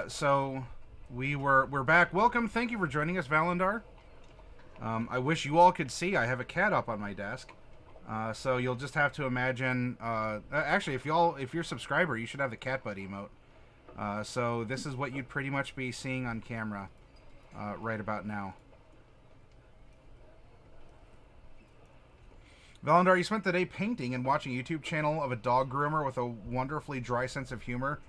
So we're back. Welcome. Thank you for joining us, Valandar. I wish you all could see. I have a cat up on my desk. So you'll just have to imagine. Actually, if you're a subscriber, you should have the cat butt emote. So this is what you'd pretty much be seeing on camera right about now. Valandar, you spent the day painting and watching a YouTube channel of a dog groomer with a wonderfully dry sense of humor.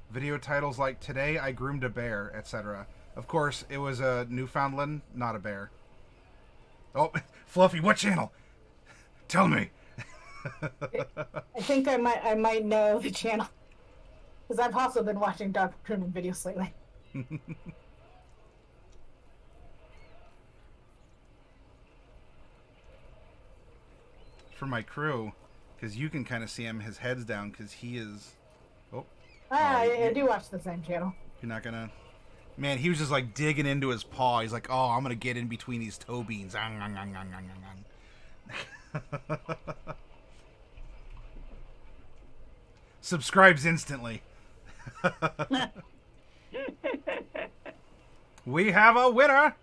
Video titles like "Today I Groomed a Bear," etc. Of course, it was a Newfoundland, not a bear. Oh, Fluffy, what channel? Tell me. I think I might know the channel because I've also been watching dog grooming videos lately. For my crew, because you can kind of see him, his head's down because he is. Oh, I do watch the same channel. you're not gonna. Man, he was just like digging into his paw. He's like, "Oh, I'm gonna get in between these toe beans." Subscribes instantly. We have a winner.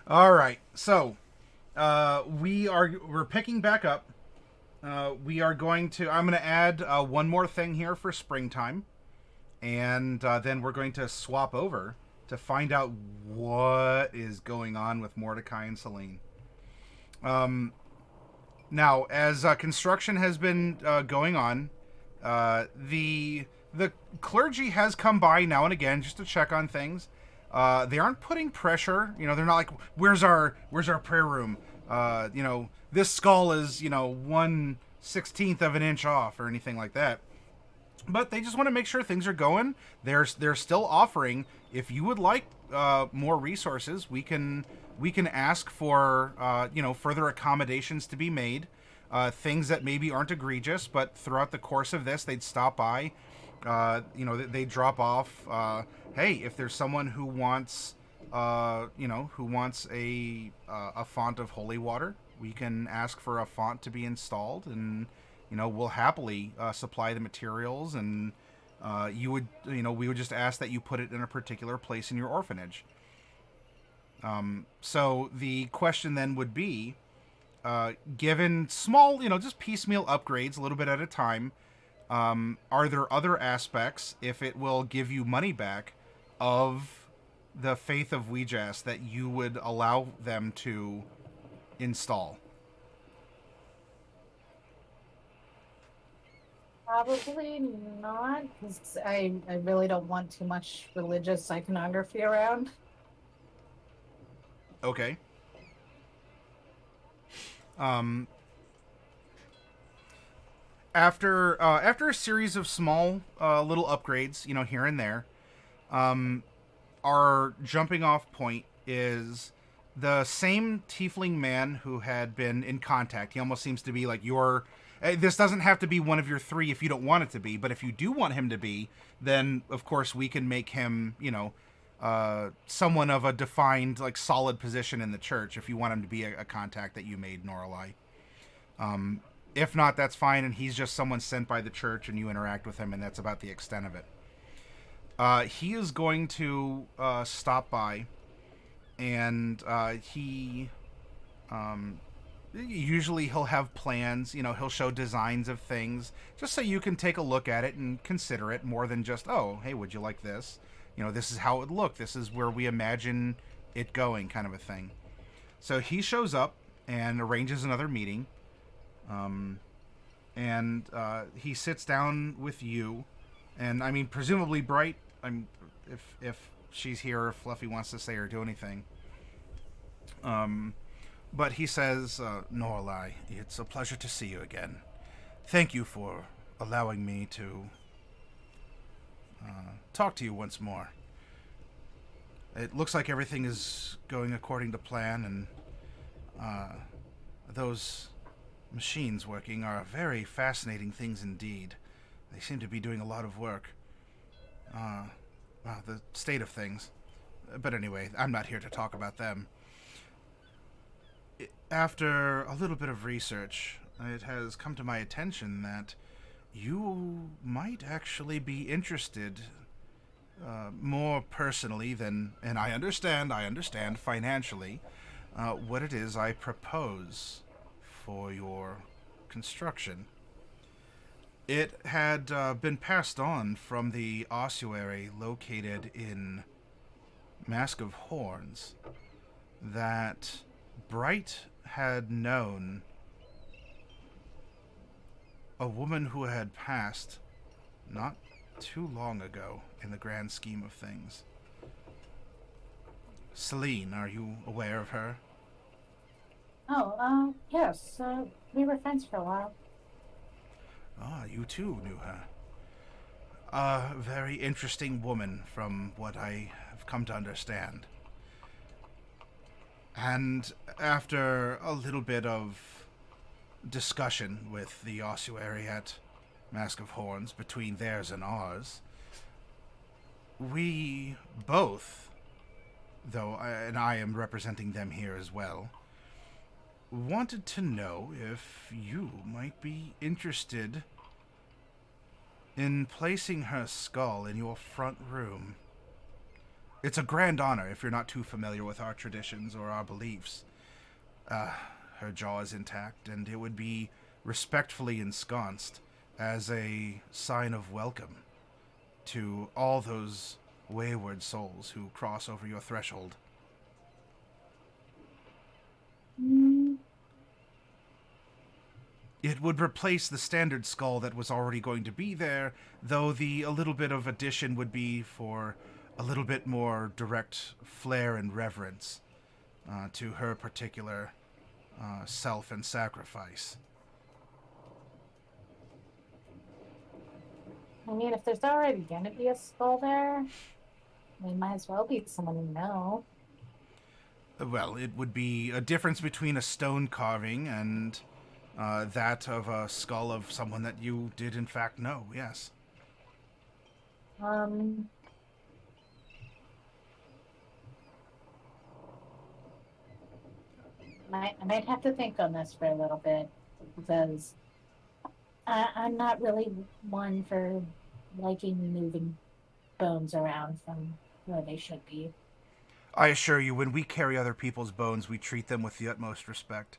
All right, so we're picking back up. We are going to. I'm going to add one more thing here for springtime, and then we're going to swap over to find out what is going on with Mordecai and Selene. Now, as construction has been going on, the clergy has come by now and again just to check on things. They aren't putting pressure. You know, they're not like, "Where's our prayer room?" This skull is 1/16 of an inch off or anything like that. But they just want to make sure things are going. They're still offering. If you would like more resources, we can ask for further accommodations to be made. Things that maybe aren't egregious, but throughout the course of this, they'd stop by. They drop off. Hey, if there's someone who wants, who wants a font of holy water, we can ask for a font to be installed, and we'll happily supply the materials, and we would just ask that you put it in a particular place in your orphanage. So the question then would be, given small, just piecemeal upgrades, a little bit at a time, are there other aspects, if it will give you money back, of the faith of Wee-Jas that you would allow them to install? Probably not, because I really don't want too much religious iconography around. Okay. Um, after a series of small little upgrades, here and there, our jumping off point is the same tiefling man who had been in contact. He almost seems to be like your. This doesn't have to be one of your three if you don't want it to be, but if you do want him to be, then of course we can make him, someone of a defined, like, solid position in the church if you want him to be a contact that you made, Norallie. If not, that's fine, and he's just someone sent by the church and you interact with him, and that's about the extent of it. He is going to stop by, and he usually he'll have plans. He'll show designs of things just so you can take a look at it and consider it more than just, "Oh, hey, would you like this? This is how it would look. This is where we imagine it going," kind of a thing. So he shows up and arranges another meeting. And he sits down with you, and I mean, presumably Bright. If she's here, if Fluffy wants to say or do anything. But he says, "Norallie, it's a pleasure to see you again. Thank you for allowing me to talk to you once more. It looks like everything is going according to plan, and those machines working are very fascinating things indeed. They seem to be doing a lot of work. The state of things. But anyway, I'm not here to talk about them. After a little bit of research, it has come to my attention that You might actually be interested more personally than, and I understand financially, what it is I propose for your construction. It had been passed on from the ossuary located in Mask of Horns that Bright had known a woman who had passed not too long ago in the grand scheme of things. Selene, are you aware of her? Oh, yes. We were friends for a while. Ah, you too knew her. A very interesting woman, from what I have come to understand. And after a little bit of discussion with the ossuary at Mask of Horns between theirs and ours, we both, and I am representing them here as well, wanted to know if you might be interested in placing her skull in your front room. It's a grand honor if you're not too familiar with our traditions or our beliefs. Her jaw is intact, and it would be respectfully ensconced as a sign of welcome to all those wayward souls who cross over your threshold. Mm, It would replace the standard skull that was already going to be there, though a little bit of addition would be for a little bit more direct flair and reverence to her particular self and sacrifice. I mean, if there's already gonna be a skull there, it might as well be someone we know. Well, it would be a difference between a stone carving and that of a skull of someone that you did in fact know, yes. Um, I might have to think on this for a little bit because I'm not really one for liking moving bones around from where they should be. I assure you, when we carry other people's bones, we treat them with the utmost respect.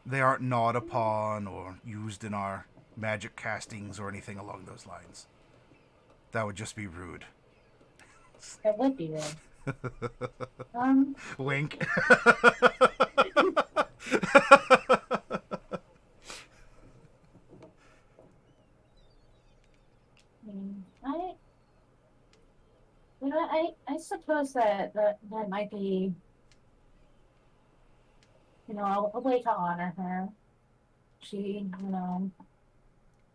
They aren't gnawed upon or used in our magic castings or anything along those lines. That would just be rude. That would be weird. Um, Wink. I, I suppose that might be, a way to honor her. She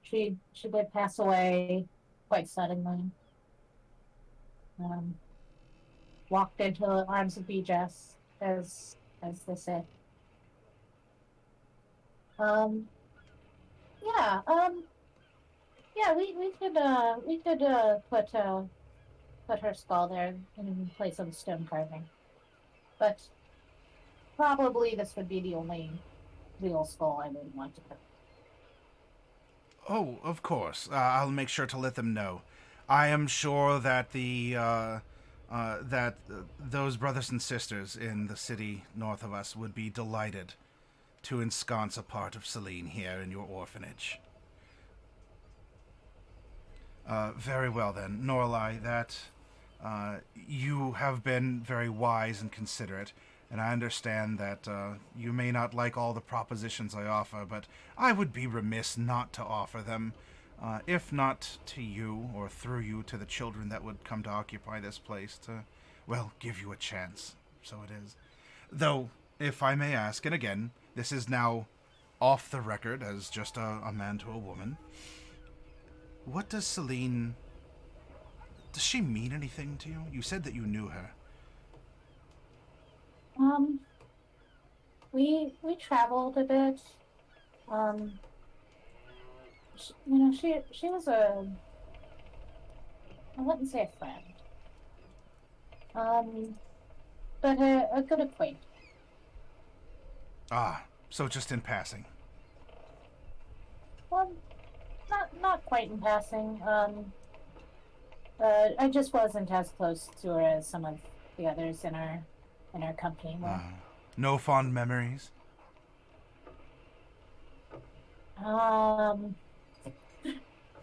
did pass away quite suddenly. Um, Walked into the arms of Wee-Jas, as they say. Um, yeah, yeah, we could put her skull there in place of the stone carving, but probably this would be the only real skull I would want to put. Oh, of course. I'll make sure to let them know. I am sure that those brothers and sisters in the city north of us would be delighted to ensconce a part of Selene here in your orphanage. Very well then, Norallie. That you have been very wise and considerate, and I understand that you may not like all the propositions I offer, but I would be remiss not to offer them, if not to you or through you to the children that would come to occupy this place to, well, give you a chance. So it is. Though, if I may ask, and again, this is now off the record as just a man to a woman, what does Selene... Does she mean anything to you? You said that you knew her. Um, we traveled a bit. Um, she was I wouldn't say a friend, um, but a good acquaintance. Ah, So just in passing. Well, not quite in passing. I just wasn't as close to her as some of the others in our company were. No fond memories? Um,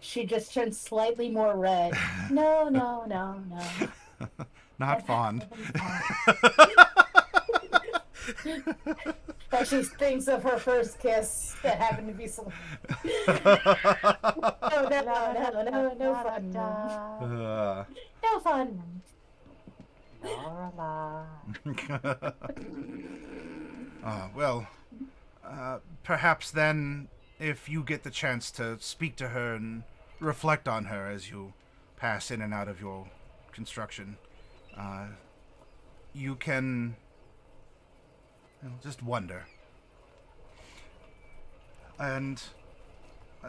she just turned slightly more red. No, no, no, no. Not fond. But she thinks of her first kiss that happened to be so. No fun. No fun. Well, perhaps then, if you get the chance to speak to her and reflect on her as you pass in and out of your construction, you can just wonder. And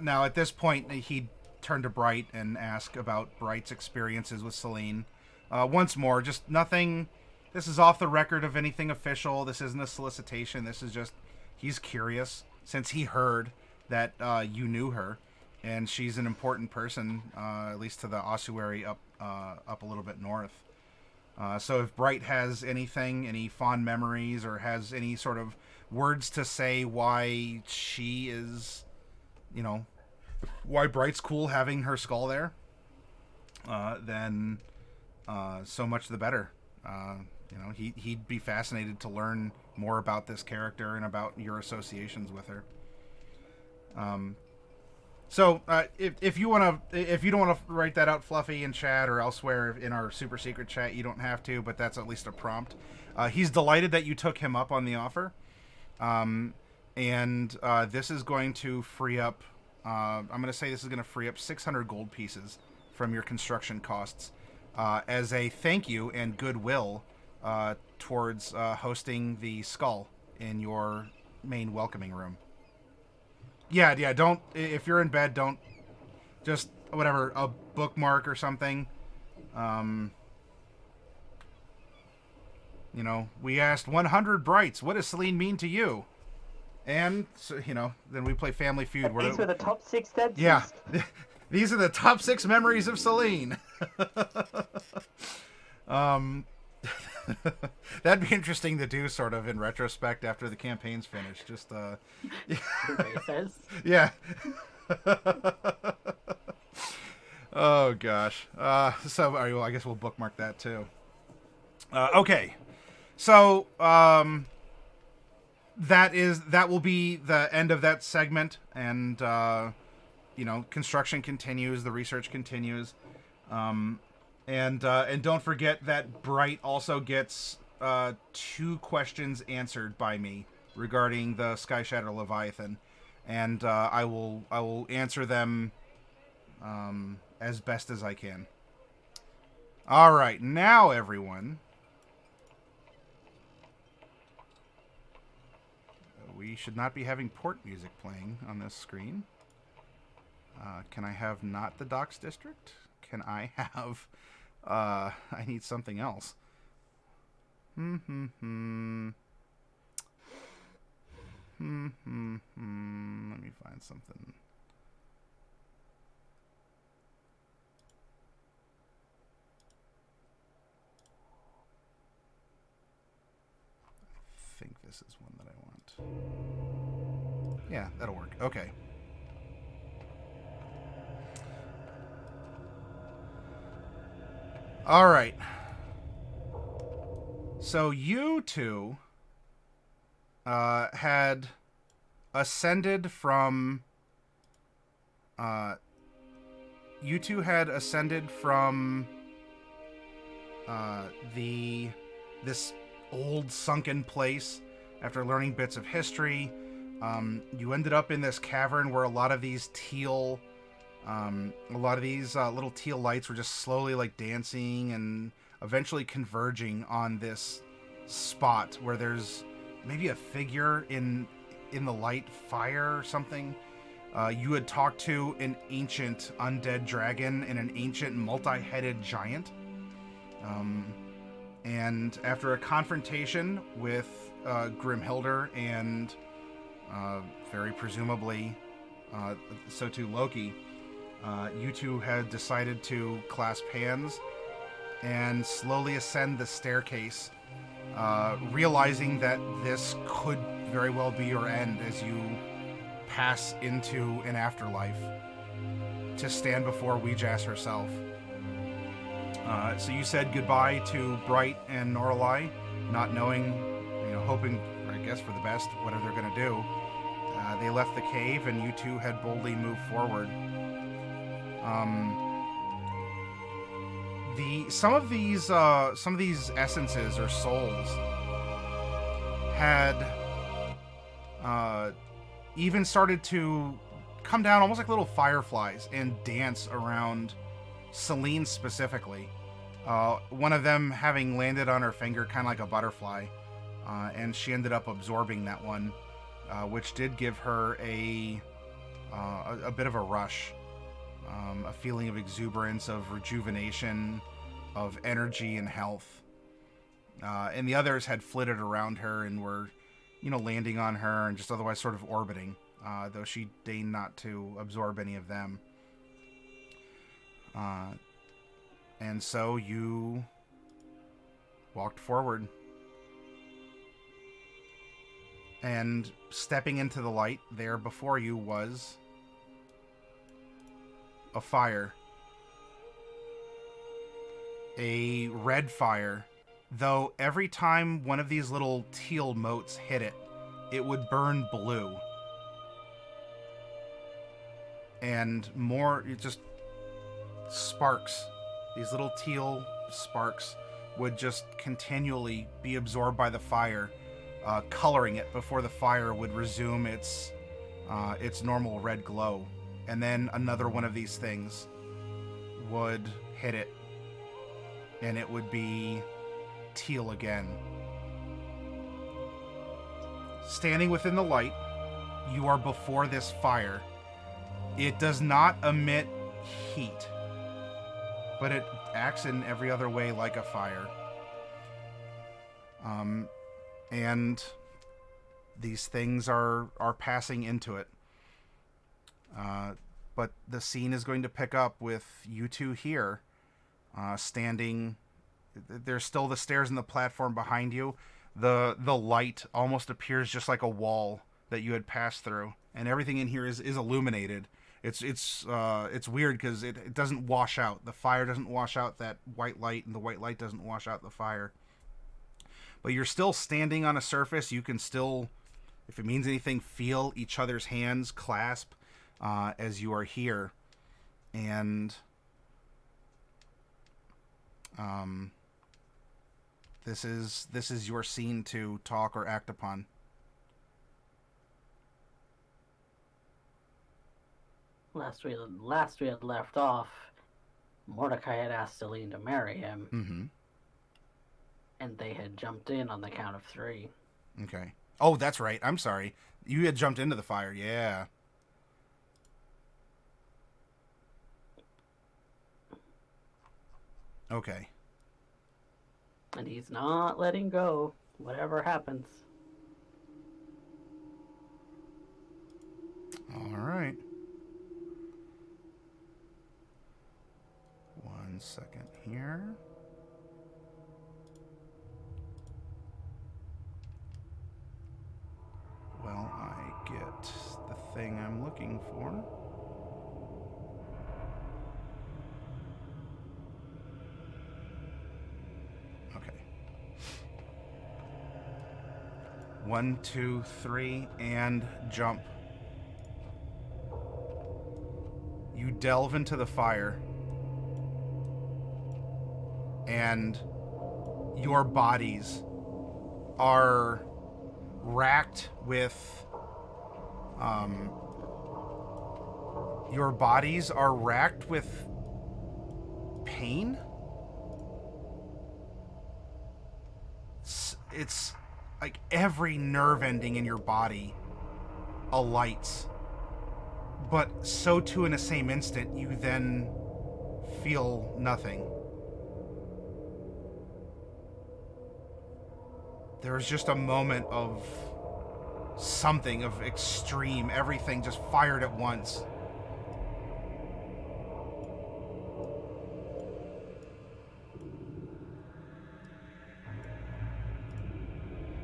now at this point, he turned to Bright and asked about Bright's experiences with Selene. Once more, just nothing. This is off the record of anything official. This isn't a solicitation. This is just, he's curious since he heard that you knew her, and she's an important person, at least to the ossuary up a little bit north. So if Bright has anything, any fond memories, or has any sort of words to say why she is, why Bright's cool having her skull there, then so much the better. He'd be fascinated to learn more about this character and about your associations with her. So if you don't want to write that out, Fluffy, in chat or elsewhere in our super secret chat, you don't have to, but that's at least a prompt. He's delighted that you took him up on the offer. And this is going to free up, I'm going to say this is going to free up 600 gold pieces from your construction costs as a thank you and goodwill towards hosting the skull in your main welcoming room. Yeah, don't, if you're in bed, don't, just, whatever, a bookmark or something. We asked 100 Brights, what does Selene mean to you? And, so, then we play Family Feud. These were the top 6 dead. Yeah. These are the top 6 memories of Selene. That'd be interesting to do, sort of, in retrospect after the campaign's finished. Just, yeah. Oh, gosh. So, I guess we'll bookmark that, too. Okay. So, that will be the end of that segment, and construction continues, the research continues, and don't forget that Bright also gets 2 questions answered by me regarding the Sky Shatter Leviathan, and I will answer them as best as I can. All right, now everyone. We should not be having port music playing on this screen. Can I have not the Docks District? Can I have... I need something else. Let me find something. I think this is one that I want. Yeah, that'll work. Okay. All right. So you two had ascended from this old sunken place after learning bits of history. You ended up in this cavern where a lot of these little teal lights were just slowly dancing and eventually converging on this spot where there's maybe a figure in the light fire or something. You had talked to an ancient undead dragon and an ancient multi-headed giant. And after a confrontation with Grimhilder and very presumably, so too Loki. You two had decided to clasp hands and slowly ascend the staircase, realizing that this could very well be your end as you pass into an afterlife to stand before Wee-Jas herself. So you said goodbye to Bright and Norallie, not knowing, hoping, I guess, for the best, whatever they're going to do. They left the cave, and you two had boldly moved forward. Some of these essences or souls had even started to come down almost like little fireflies and dance around Selene specifically. One of them having landed on her finger, kind of like a butterfly, and she ended up absorbing that one, which did give her a bit of a rush. A feeling of exuberance, of rejuvenation, of energy and health. And the others had flitted around her and were, landing on her and just otherwise sort of orbiting, though she deigned not to absorb any of them. And so you walked forward. And stepping into the light, there before you was a fire. A red fire, though every time one of these little teal motes hit it, it would burn blue. And more, it just sparks. These little teal sparks would just continually be absorbed by the fire, coloring it before the fire would resume its normal red glow. And then another one of these things would hit it, and it would be teal again. Standing within the light, you are before this fire. It does not emit heat, but it acts in every other way like a fire. And these things are passing into it. But the scene is going to pick up with you two here, standing. There's still the stairs and the platform behind you. The light almost appears just like a wall that you had passed through, and everything in here is illuminated. It's weird because it doesn't wash out. The fire doesn't wash out that white light, and the white light doesn't wash out the fire. But you're still standing on a surface. You can still, if it means anything, feel each other's hands clasp as you are here. And this is your scene to talk or act upon. Last we had left off, Mordecai had asked Selene to marry him. Mm-hmm. And they had jumped in on the count of 3. Okay. Oh, that's right. I'm sorry. You had jumped into the fire. Yeah. Okay. And he's not letting go, whatever happens. All right. 1 second here. Well, I get the thing I'm looking for. Okay. 1, 2, 3, and jump. You delve into the fire, and your bodies are racked with pain. It's like every nerve ending in your body alights, but so too in the same instant you then feel nothing. There's just a moment of something of extreme, everything just fired at once.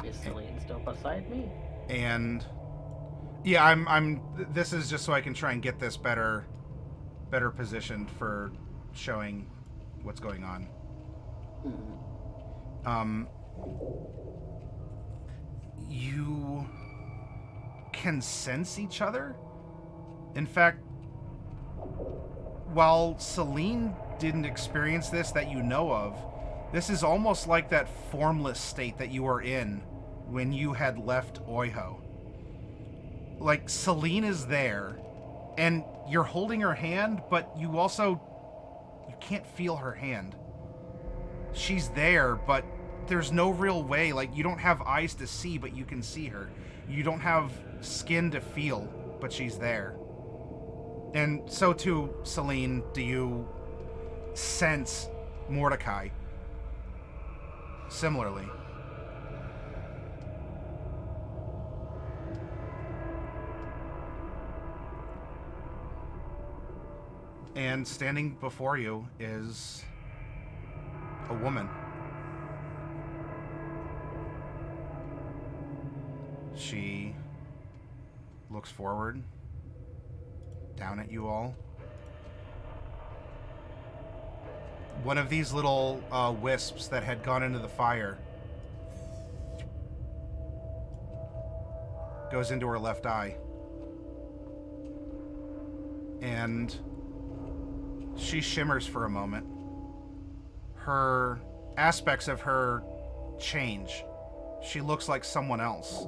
Is Selene still beside me? And yeah, I'm this is just so I can try and get this better positioned for showing what's going on. Mm-hmm. You can sense each other. In fact, while Selene didn't experience this that you know of, this is almost like that formless state that you were in when you had left Oiho. Like, Selene is there, and you're holding her hand, but you can't feel her hand. She's there, but there's no real way. Like, you don't have eyes to see, but you can see her. You don't have skin to feel, but she's there. And so too, Selene, do you sense Mordecai similarly? And standing before you is a woman. She looks forward, down at you all. One of these little wisps that had gone into the fire goes into her left eye. And she shimmers for a moment. Her aspects of her change. She looks like someone else.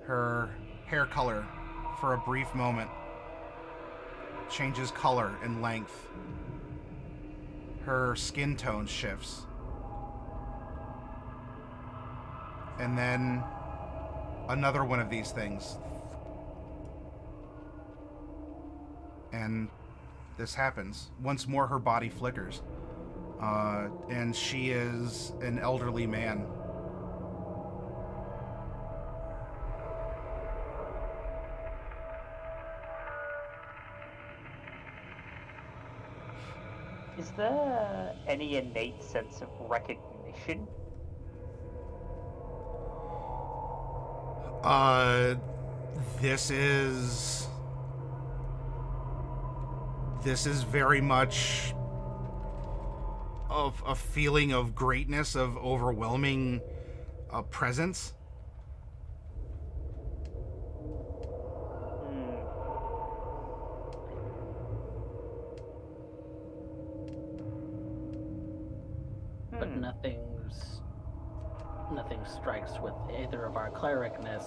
Her hair color, for a brief moment, changes color and length. Her skin tone shifts. And then another one of these things. And this happens. Once more, her body flickers. And she is an elderly man. Is there any innate sense of recognition? This is very much of a feeling of greatness, of overwhelming presence. But nothing strikes with either of our clericness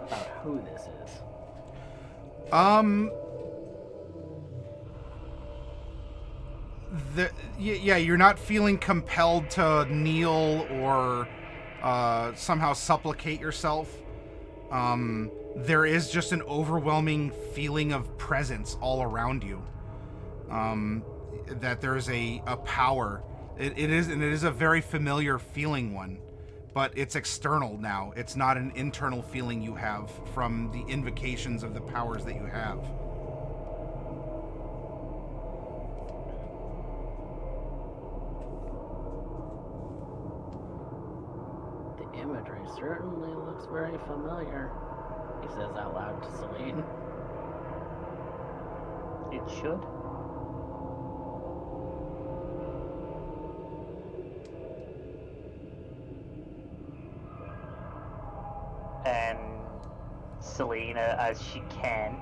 about who this is. You're not feeling compelled to kneel or somehow supplicate yourself. There is just an overwhelming feeling of presence all around you. That there's a power. It is a very familiar feeling one, but it's external now. It's not an internal feeling you have from the invocations of the powers that you have. The imagery certainly looks very familiar, he says out loud to Selene. It should. And Selena, as she can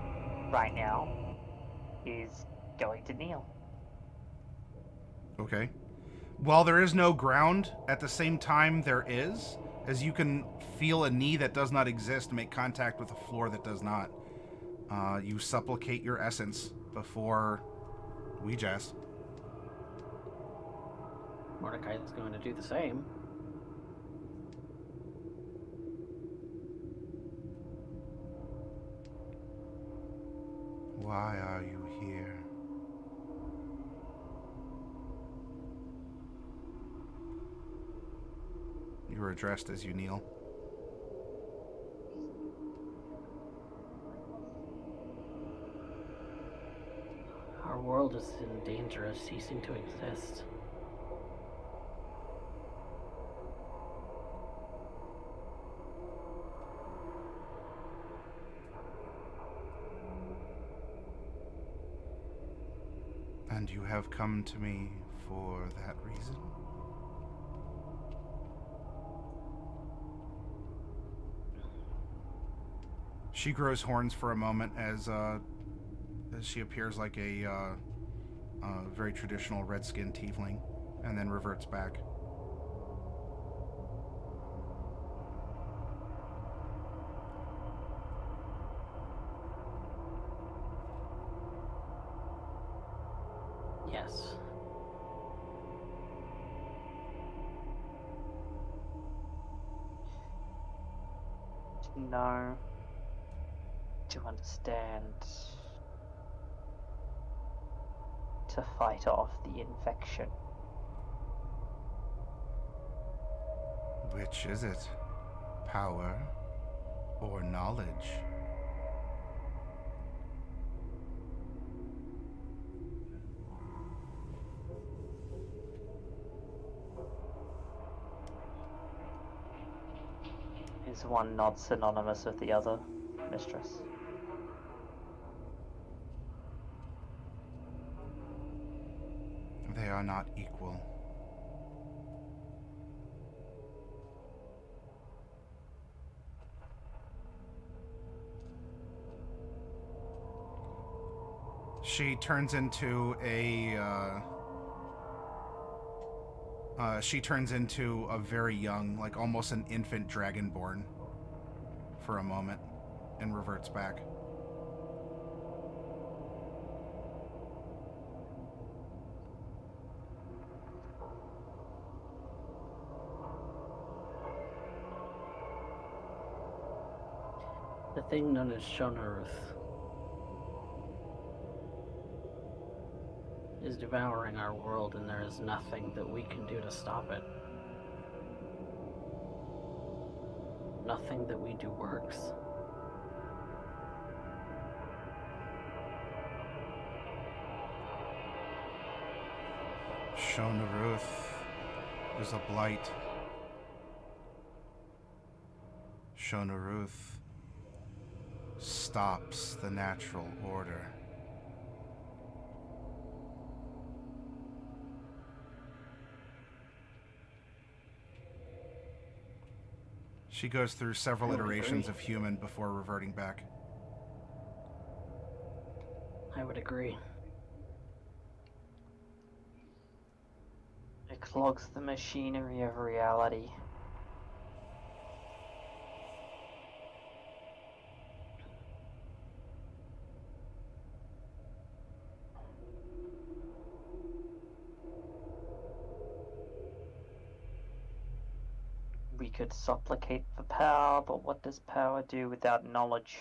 right now, is going to kneel. Okay. While there is no ground, at the same time there is, as you can feel a knee that does not exist make contact with a floor that does not. You supplicate your essence before Wee-Jas. Mordecai is going to do the same. Why are you here? You are addressed as you kneel. Our world is in danger of ceasing to exist. And you have come to me for that reason? She grows horns for a moment as she appears like a very traditional red-skinned tiefling, and then reverts back. Yes. To know, to understand, to fight off the infection. Which is it? Power or knowledge? Is one not synonymous with the other, mistress? They are not equal. She turns into a very young, like almost an infant dragonborn for a moment and reverts back. The thing known as Shonaruth is devouring our world, and there is nothing that we can do to stop it. Nothing that we do works. Shonaruth is a blight. Shonaruth stops the natural order. She goes through several iterations of human before reverting back. I would agree. It clogs the machinery of reality. We could supplicate for power, but what does power do without knowledge?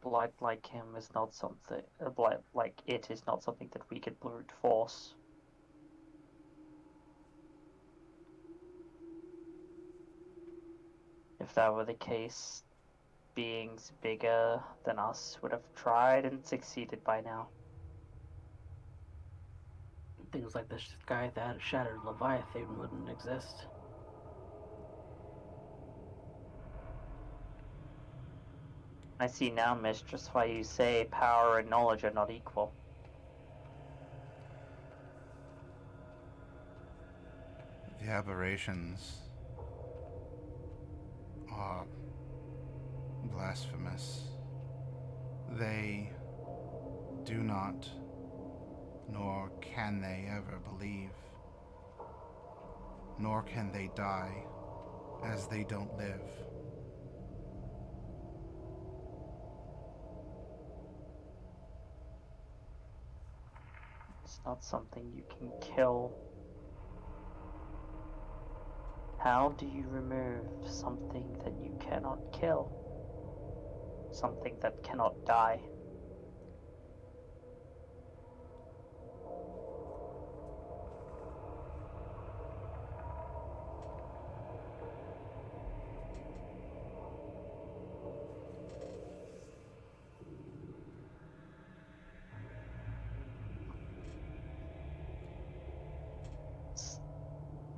Blight like him is not something. A blight like it is not something that we could brute force. If that were the case, beings bigger than us would have tried and succeeded by now. Things like the sky that shattered Leviathan wouldn't exist. I see now, mistress, why you say power and knowledge are not equal. The aberrations are blasphemous. They do not, nor can they ever believe, nor can they die, as they don't live. It's not something you can kill. How do you remove something that you cannot kill? Something that cannot die?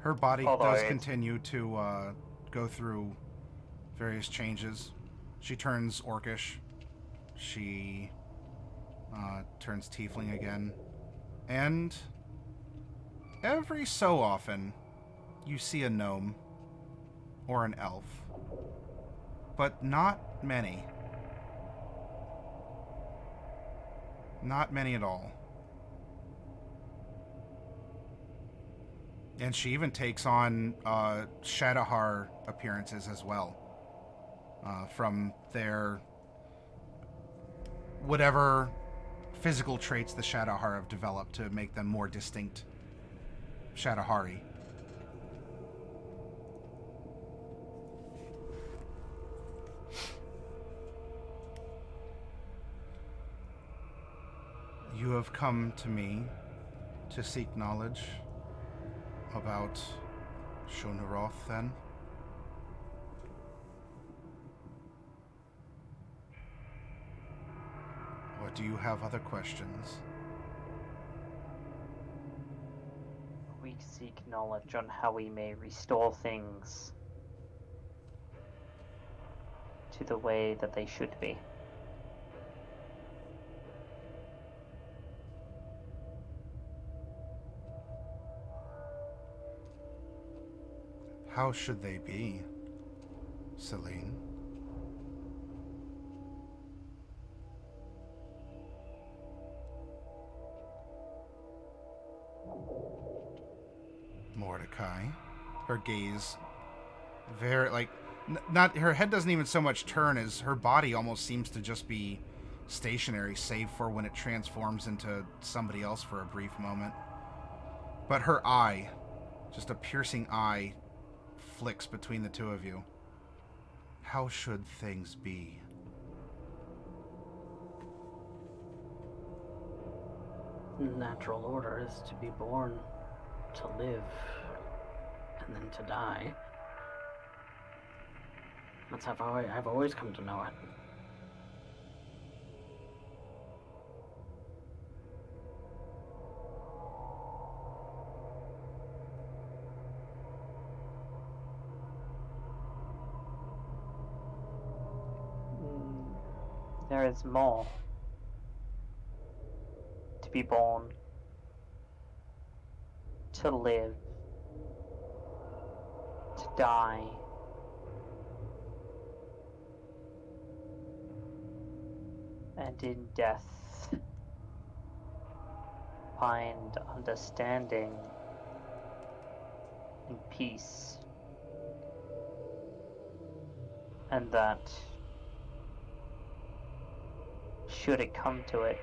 Her body Although does it's- continue to go through various changes. She turns orcish. She turns tiefling again. And every so often, you see a gnome or an elf. But not many. Not many at all. And she even takes on Shadowhar appearances as well. From their whatever physical traits the Shadowhar have developed to make them more distinct Shadowhari. You have come to me to seek knowledge about Shonaroth, then? Or do you have other questions? We seek knowledge on how we may restore things to the way that they should be. How should they be, Selene? Mordecai, her gaze very, like, not, her head doesn't even so much turn as her body almost seems to just be stationary, save for when it transforms into somebody else for a brief moment. But her eye, just a piercing eye, flicks between the two of you. How should things be? Natural order is to be born, to live, and then to die. That's how I've always come to know it. There is more. To be born, to live, to die, and in death find understanding and peace, and that should it come to it,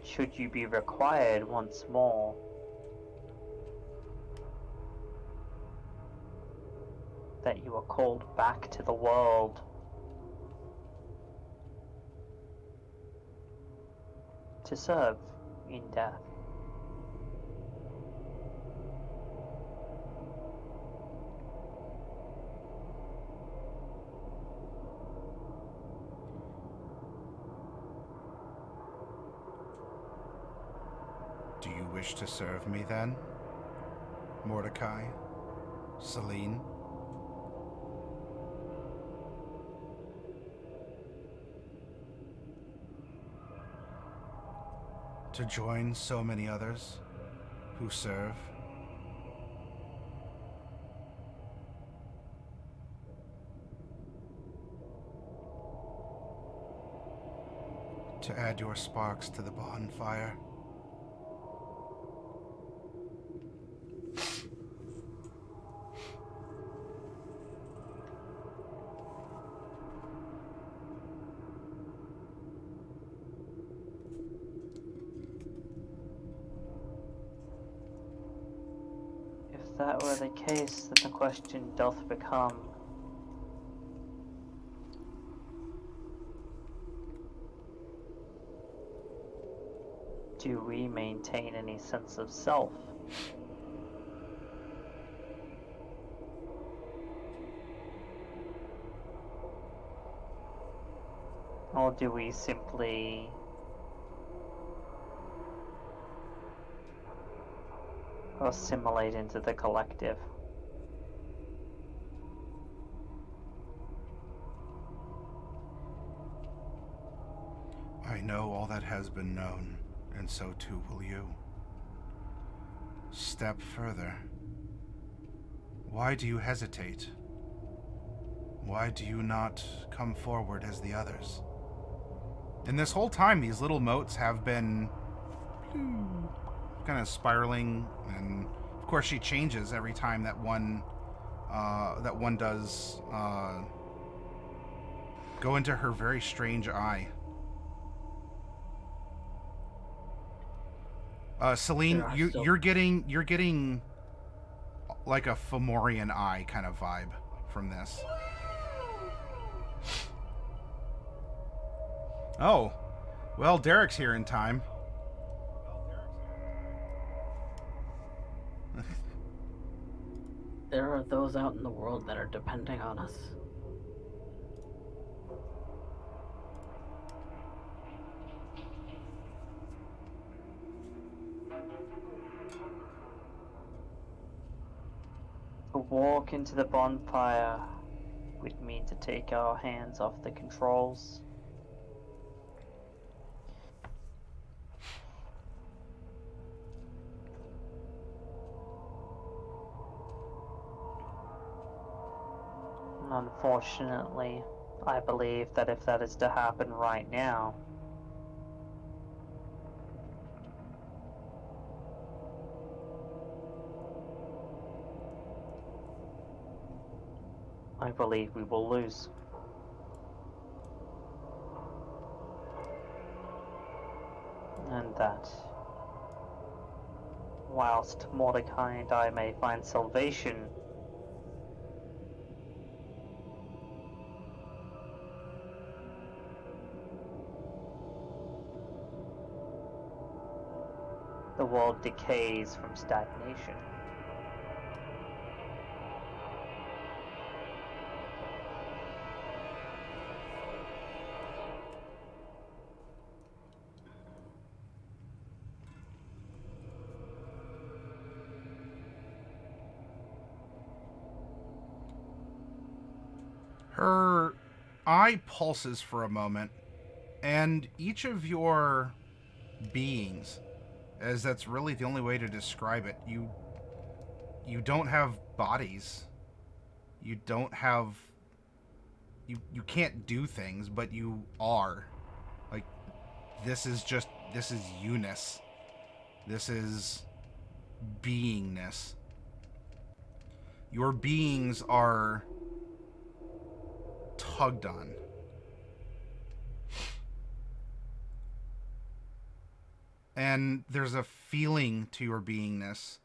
should you be required once more, that you are called back to the world to serve in death. Do you wish to serve me then, Mordecai? Selene? To join so many others who serve? To add your sparks to the bonfire? If that were the case, then the question doth become, do we maintain any sense of self? Or do we simply assimilate into the collective. I know all that has been known, and so too will you. Step further. Why do you hesitate? Why do you not come forward as the others? And this whole time, these little motes have been kind of spiraling, and of course she changes every time that one does go into her very strange eye. Selene, There are still- you're getting like a Fomorian eye kind of vibe from this. Oh, well, Derek's here in time. There are those out in the world that are depending on us. To walk into the bonfire would mean to take our hands off the controls. Unfortunately, I believe that if that is to happen right now, I believe we will lose. And that, whilst Mordecai and I may find salvation, the world decays from stagnation. Her eye pulses for a moment, and each of your beings, as that's really the only way to describe it, you don't have bodies. You don't have you can't do things, but you are. Like, this is you-ness. This is beingness. Your beings are tugged on. And there's a feeling to your beingness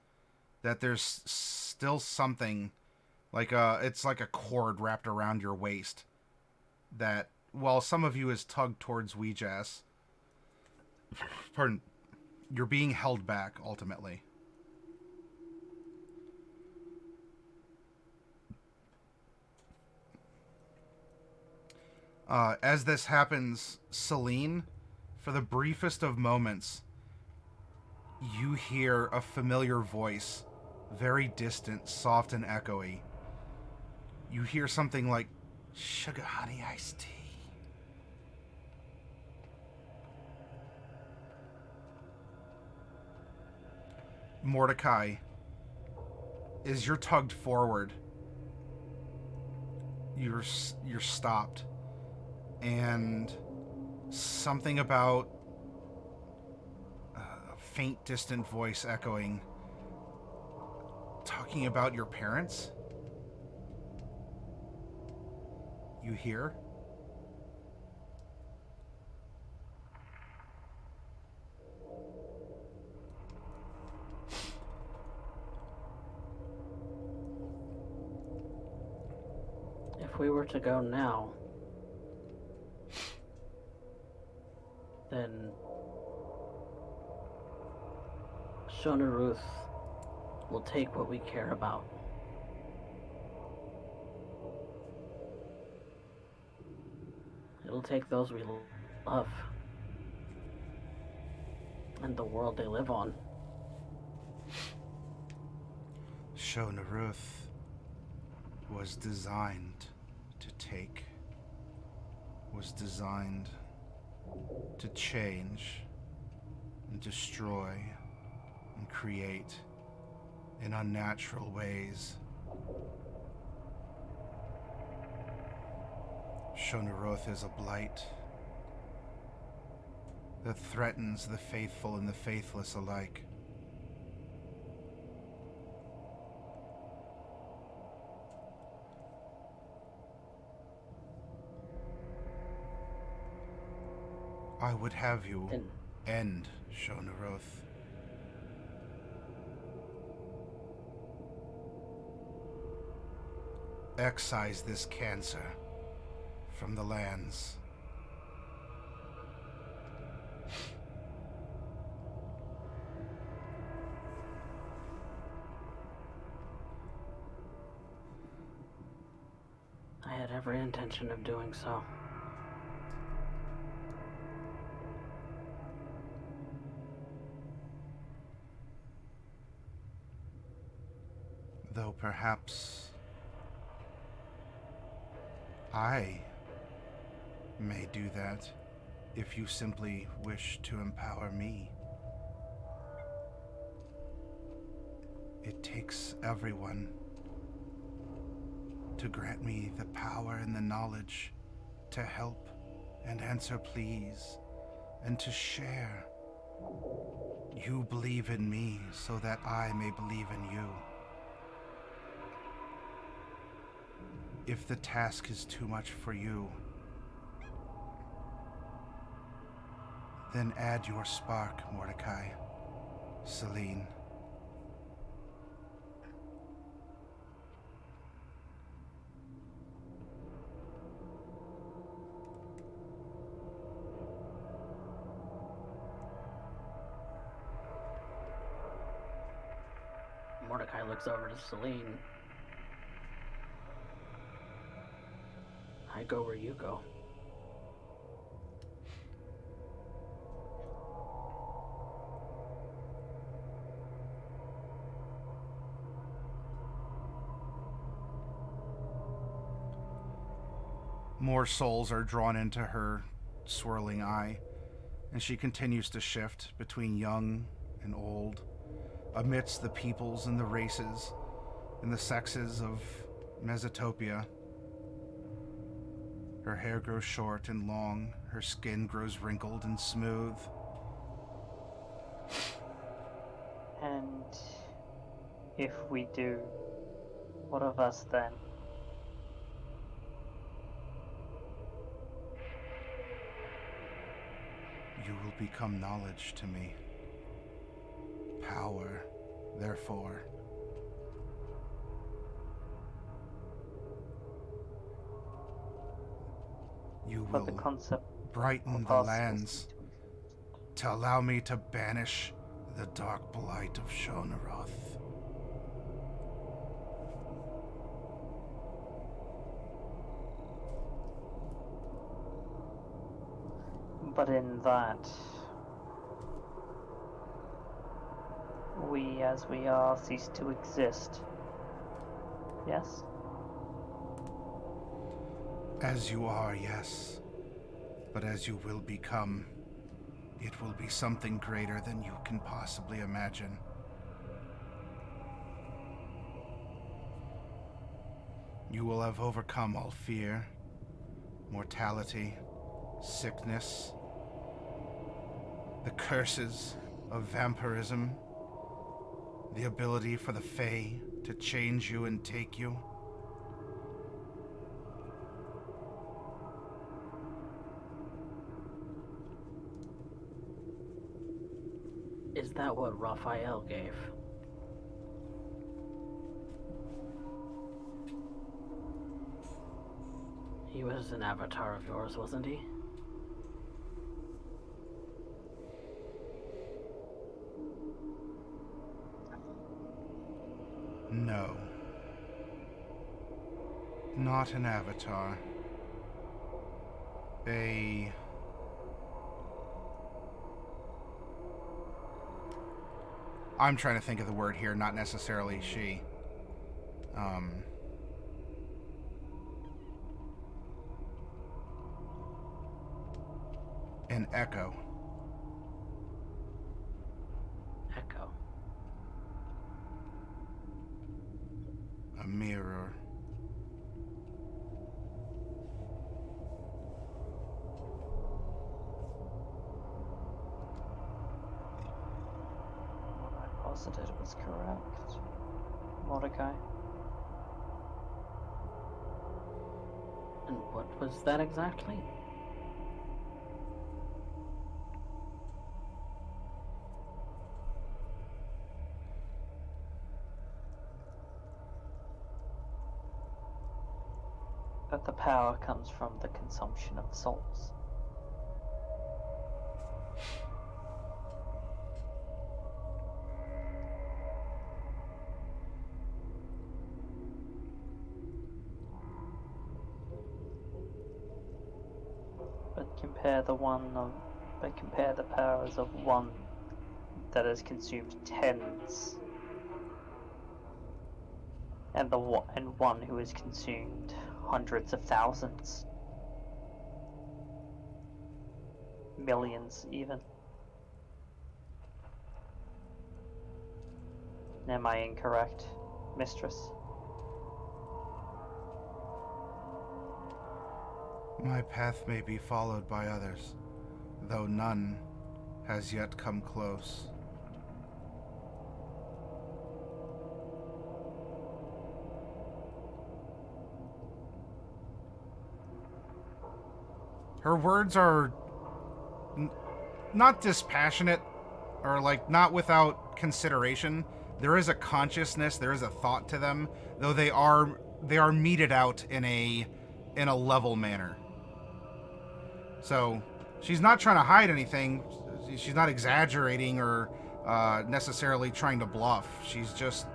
that there's still something it's like a cord wrapped around your waist that, while some of you is tugged towards Wee-Jas, pardon, you're being held back ultimately. As this happens, Selene, for the briefest of moments, you hear a familiar voice, very distant, soft and echoey. You hear something like, "Sugar honey iced tea." Mordecai, as you're tugged forward, you're stopped, and something about a faint, distant voice echoing, talking about your parents. You hear? If we were to go now, then Shona Ruth will take what we care about. It'll take those we love and the world they live on. Shonaruth was designed to take, was designed to change and destroy and create in unnatural ways. Shonaruth is a blight that threatens the faithful and the faithless alike. I would have you end Shonaruth. Excise this cancer from the lands. I had every intention of doing so. Though perhaps I may do that if you simply wish to empower me. It takes everyone to grant me the power and the knowledge to help and answer pleas and to share. You believe in me so that I may believe in you. If the task is too much for you, then add your spark, Mordecai, Selene. Mordecai looks over to Selene. I go where you go. More souls are drawn into her swirling eye, and she continues to shift between young and old, amidst the peoples and the races and the sexes of Mesotopia. Her hair grows short and long, her skin grows wrinkled and smooth. And if we do, what of us then? You will become knowledge to me. Power, therefore. You But the will concept brighten of the us lands to allow me to banish the dark blight of Shonaruth. But in that, we as we are cease to exist. Yes? As you are, yes. But as you will become, it will be something greater than you can possibly imagine. You will have overcome all fear, mortality, sickness, the curses of vampirism, the ability for the Fae to change you and take you. Is that what Raphael gave? He was an avatar of yours, wasn't he? No. Not an avatar. I'm trying to think of the word here, not necessarily she. Um, an echo. Echo. A mirror. What I posited was correct. Mordecai. And what was that exactly? That the power comes from the consumption of souls. But compare the powers of one that has consumed tens, and one who has consumed hundreds of thousands, millions even. Am I incorrect, mistress? My path may be followed by others, though none has yet come close. Her words are not dispassionate, or like not without consideration. There is a consciousness, there is a thought to them, though they are meted out in a level manner. So she's not trying to hide anything. She's not exaggerating or necessarily trying to bluff. She's just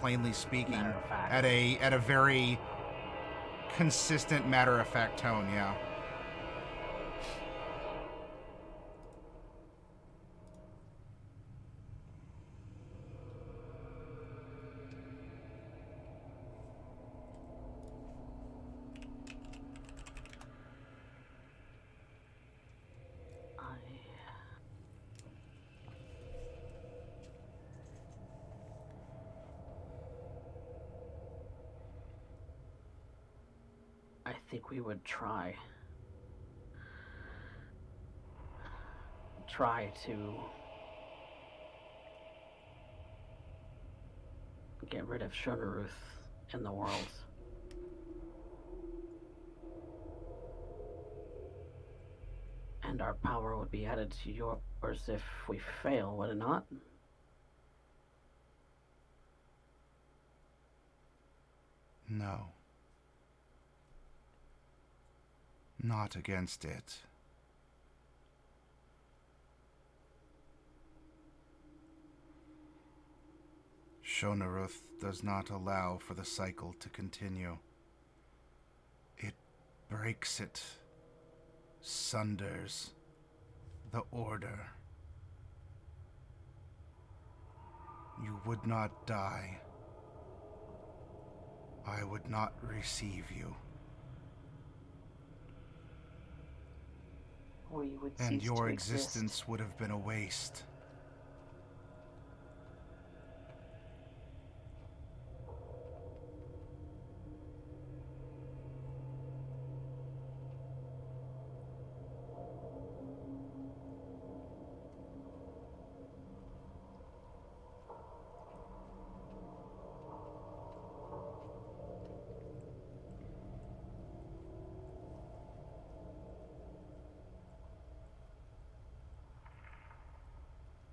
plainly speaking Matter of fact. at a very consistent, matter of fact tone. Yeah. I think we would try to get rid of Shonaruth in the world. And our power would be added to yours if we fail, would it not? No. Not against it. Shonaruth does not allow for the cycle to continue. It breaks it, sunders the order. You would not die. I would not receive you. We would And cease your to existence exist. would have been a waste.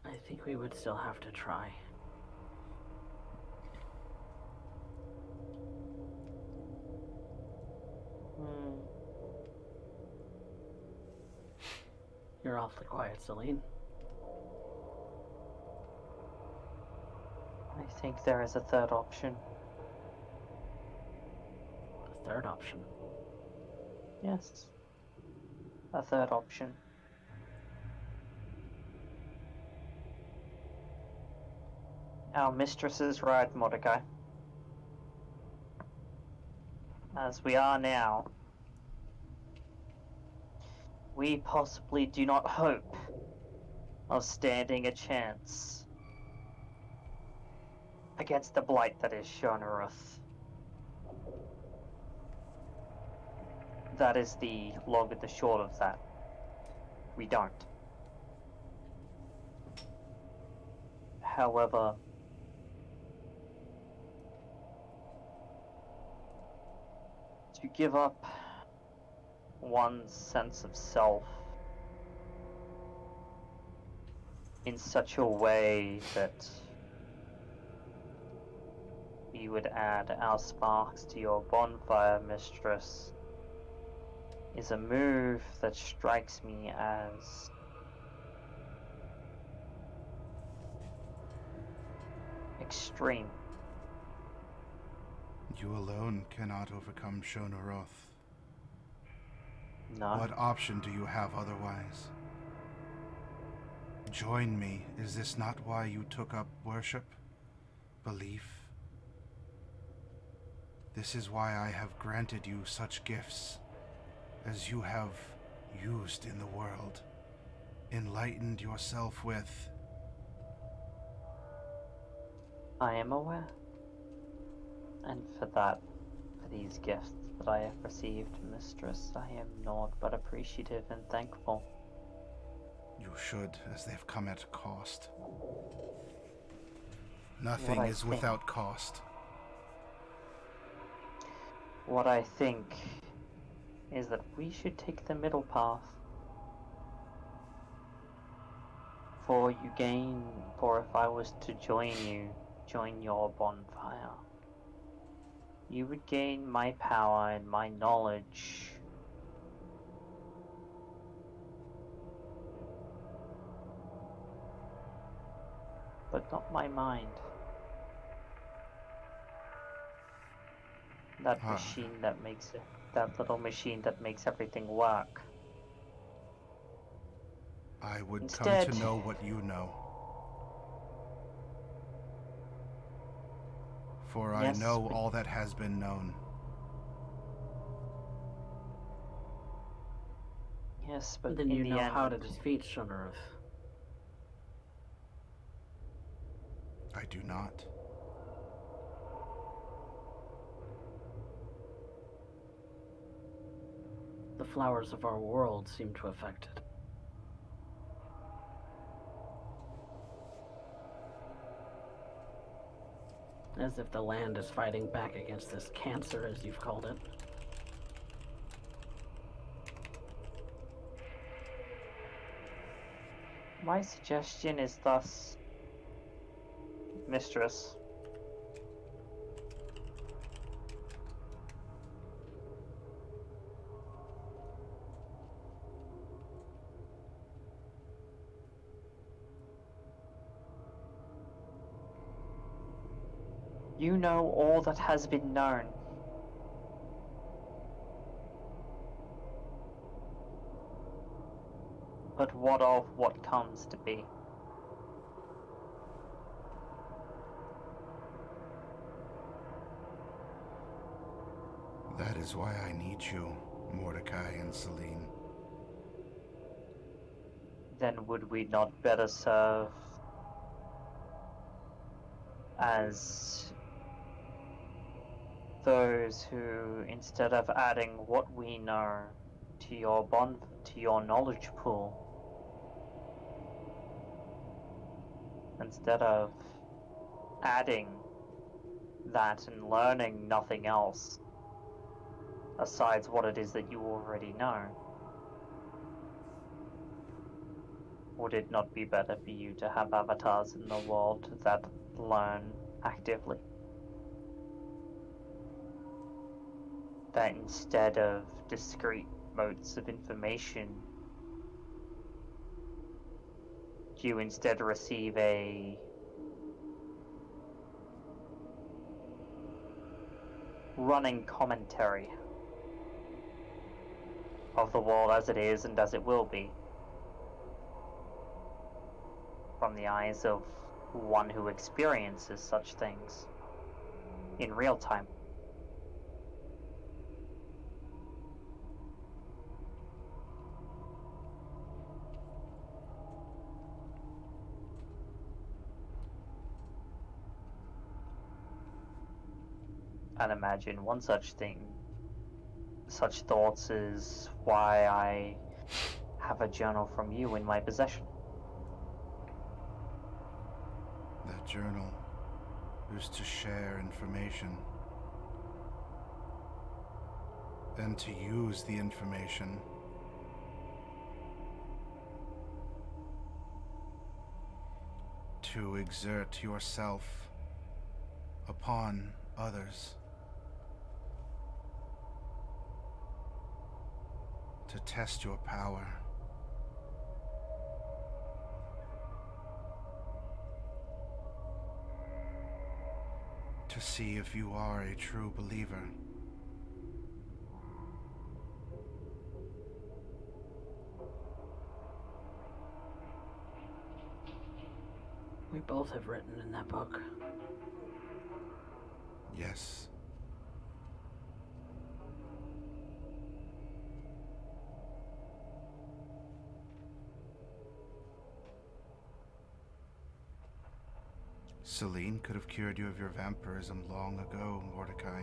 I think we would still have to try. You're awfully quiet, Selene. I think there is a third option. The third option. Yes. A third option. Our mistress is right, Mordecai. as we are now, we possibly do not hope of standing a chance against the blight that is Shonaruth. That is the long and the short of that. We don't. However, to give up one's sense of self in such a way that you would add our sparks to your bonfire, mistress, is a move that strikes me as extreme. You alone cannot overcome Shonaroth. No. What option do you have otherwise? Join me. Is this not why you took up worship? Belief? This is why I have granted you such gifts as you have used in the world, enlightened yourself with. I am aware. And for these gifts that I have received, mistress, I am naught but appreciative and thankful. You should, as they've come at a cost. Nothing is without cost. What I think is that we should take the middle path. For if I was to join your bonfire, you would gain my power and my knowledge. But not my mind. That machine that makes it, that little machine that makes everything work. I would Instead, come to know what you know. For I Yes, know all that has been known. Yes, but Then in you the know end, how to defeat Shonaruth. I do not. The flowers of our world seem to affect it. As if the land is fighting back against this cancer, as you've called it. my suggestion is thus, mistress. You know all that has been known. But what of what comes to be? That is why I need you, Mordecai and Selene. Then would we not better serve as those who, instead of adding what we know to your knowledge pool, instead of adding that and learning nothing else besides what it is that you already know, would it not be better for you to have avatars in the world that learn actively? That instead of discrete modes of information, you instead receive a running commentary of the world as it is and as it will be, from the eyes of one who experiences such things in real time. and imagine one such thing. Such thoughts is why I have a journal from you in my possession. That journal is to share information and to use the information to exert yourself upon others, to test your power. To see if you are a true believer. We both have written in that book. Yes. Selene could have cured you of your vampirism long ago, Mordecai.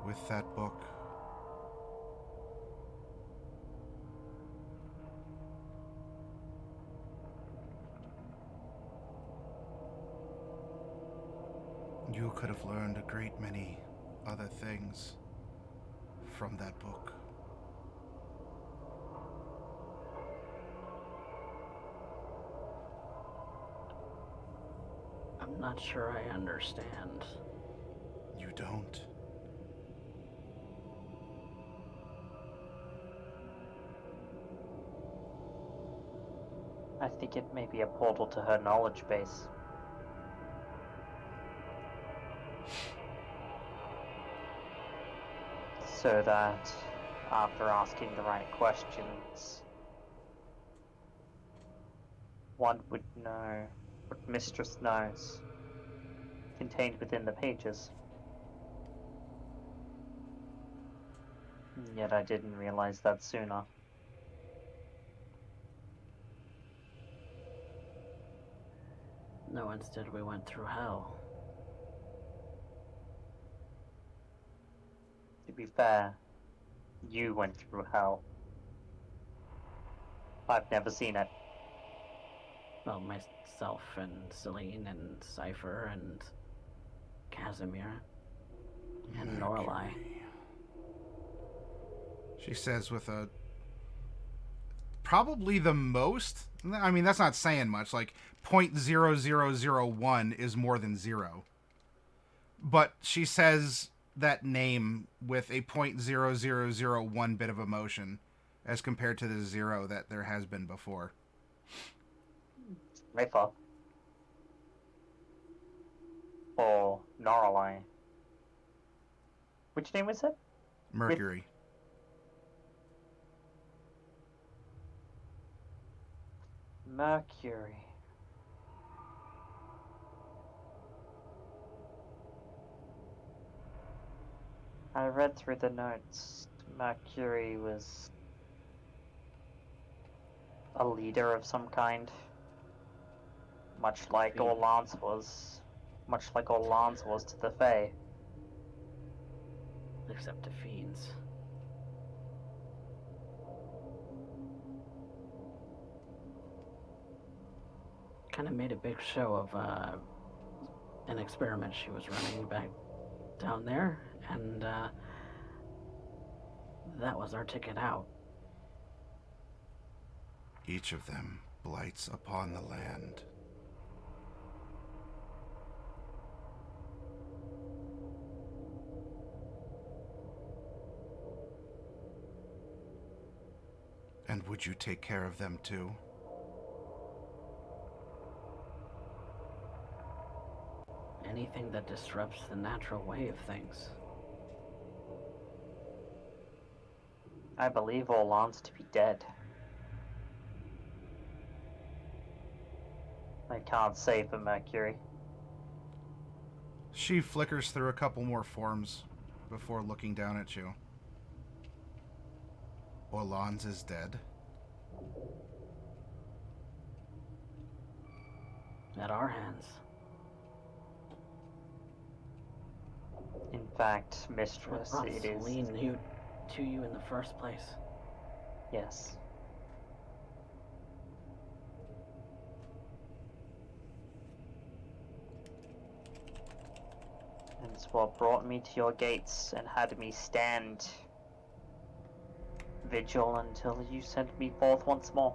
With that book. You could have learned a great many other things from that book. I'm not sure I understand. You don't. I think it may be a portal to her knowledge base. So that, after asking the right questions, one would know what Mistress knows, contained within the pages. Yet I didn't realize that sooner. No, instead we went through hell. To be fair, you went through hell. I've never seen it. Well, myself and Selene and Cypher and Casimir and Norallie. She says with a probably the most, I mean that's not saying much, like 0.0001 is more than 0. But she says that name with a 0.0001 bit of emotion as compared to the 0 that there has been before. Rafa. Or Norallie. Which name was it? Mercury. Mercury. I read through the notes. Mercury was a leader of some kind. Much like Fiend. Orlance was. Much like Orlance was to the Fae. Except to fiends. Kind of made a big show of an experiment she was running back down there, and that was our ticket out. Each of them blights upon the land. And would you take care of them too? Anything that disrupts the natural way of things. I believe Orlance to be dead. I can't say for Mercury. She flickers through a couple more forms before looking down at you. Orlans is dead. At our hands. fact, What mistress, brought it is. Selene to you in the first place? Yes. And it's what brought me to your gates and had me stand vigil until you sent me forth once more.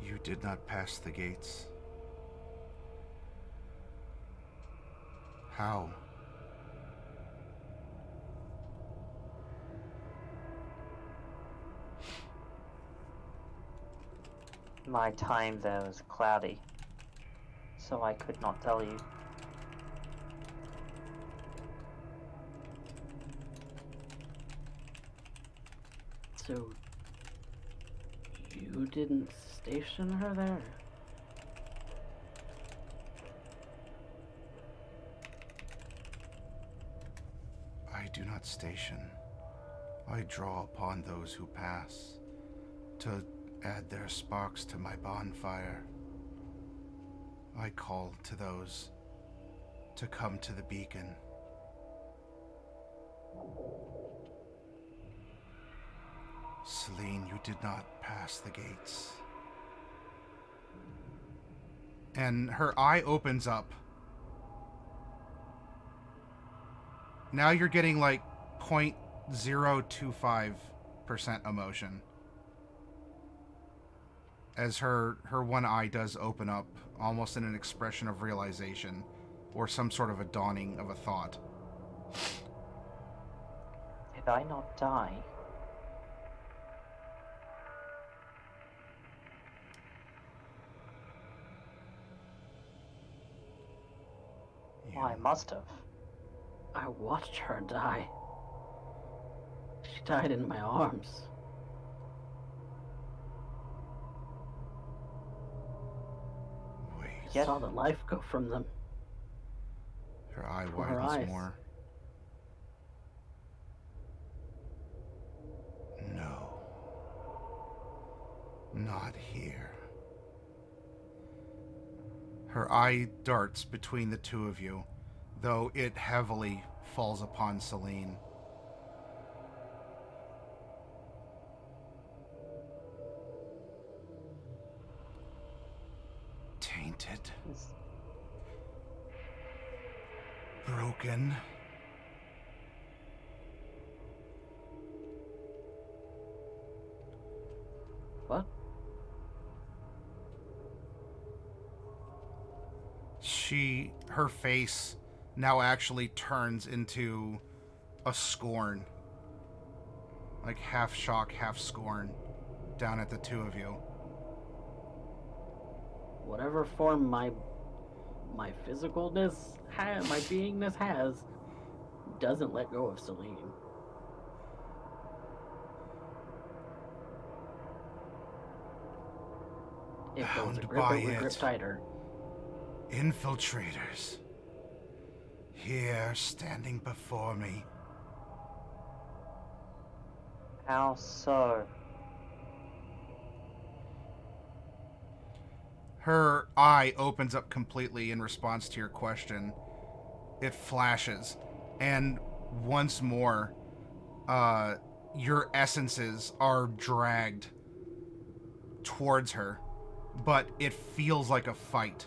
You did not pass the gates. How? My time there was cloudy, so I could not tell you. So, you didn't station her there? I do not station. I draw upon those who pass to add their sparks to my bonfire. I call to those to come to the beacon. Selene, you did not pass the gates. And her eye opens up. Now you're getting like 0.025% emotion. As her one eye does open up, almost in an expression of realization, or some sort of a dawning of a thought. Did I not die? Well, I must have. I watched her die. She died in my arms. Wait. Yet- Saw the life go from them. Her eye For her widens eyes. more. No. Not here. Her eye darts between the two of you, though it heavily falls upon Selene. Tainted. Is- Broken. What? Her face now actually turns into a scorn. Like half shock, half scorn down at the two of you. Whatever form my physicalness my beingness has, doesn't let go of Selene. If there was a Bound grip, by it would grip it. tighter. Infiltrators. Here, standing before me. How so? Her eye opens up completely in response to your question. It flashes. And once more, your essences are dragged towards her. But it feels like a fight.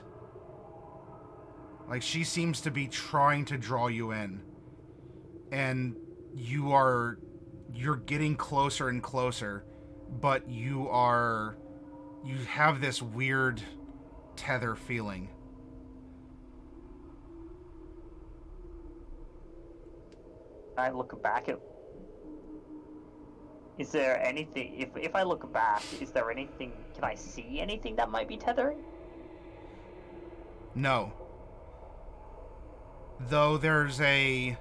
Like she seems to be trying to draw you in. And you're getting closer and closer, but you have this weird tether feeling. I look back at. Is there anything? If I look back, is there anything? Can I see anything that might be tethering? No. Though there's a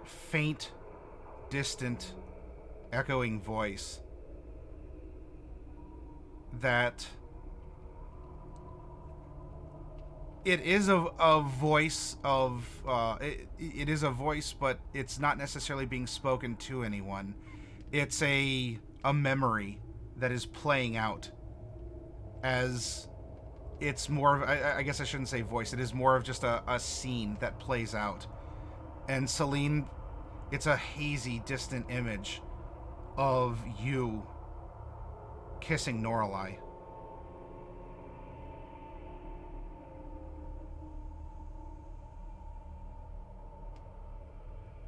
faint, distant, echoing voice that it is a voice of it is a voice, but it's not necessarily being spoken to anyone. It's a a memory that is playing out as it's more of, I guess I shouldn't say voice, it is more of just a scene that plays out. And Selene, it's a hazy, distant image of you kissing Norallie.